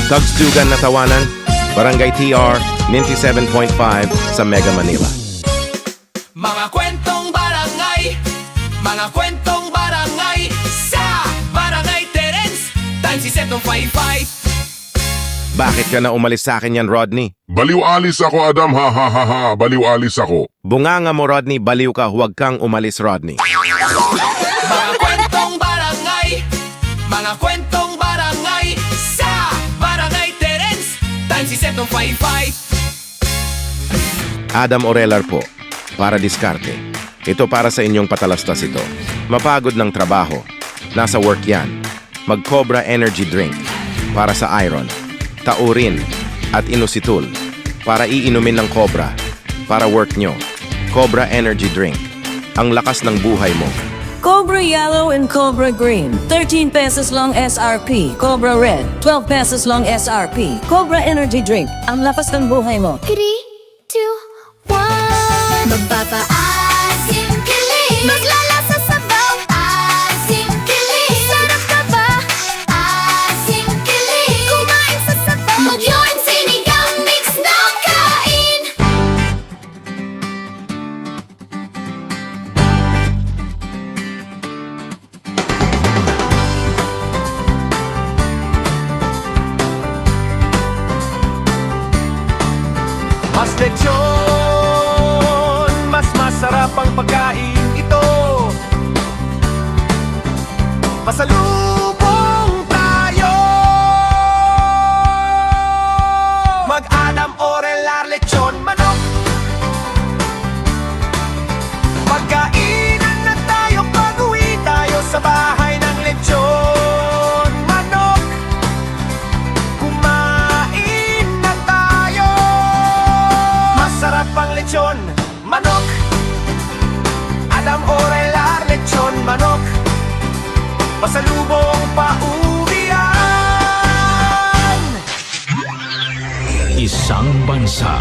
Tugstugan na Tawanan, Barangay TR, 97.5 sa Mega Manila. Mga kwentong barangay, mga kwentong barangay sa Barangay Terence, times 755. Bakit ka na umalis sa akin yan, Rodney? Baliw alis ako, Adam, ha ha ha ha, baliw alis ako. Bunganga mo, Rodney, baliw ka, huwag kang umalis, Rodney. Mga kwentong barangay, mga kwentong barangay sa Barangay Terence, times 755. Adam Orelar po, para diskarte. Ito para sa inyong patalastas ito. Mapagod ng trabaho. Nasa work yan. Mag-Cobra Energy Drink para sa iron, taurin at inositol para iinumin ng Cobra para work nyo. Cobra Energy Drink. Ang lakas ng buhay mo. Cobra Yellow and Cobra Green, 13 pesos long SRP. Cobra Red, 12 pesos long SRP. Cobra Energy Drink, ang lakas ng buhay mo. 3, 2, 1. Magpapaasim kilig, maglalasa sabaw. Asim kilig, sarap ka ba? Asim kilig, kumain sa sabaw. Mag-yoin sinigang mix ng kain. Mas lechon, mas masarap ang pagkain ito. Pasalubong tayo. Mag-Adam Orelar lechon manok. Magkainan na tayo, pag-uwi tayo sa bahay ng lechon manok. Kumain na tayo. Masarap ang lechon manok. Adam Orelar lechon manok. Pasalubong pauwian. Isang bansa,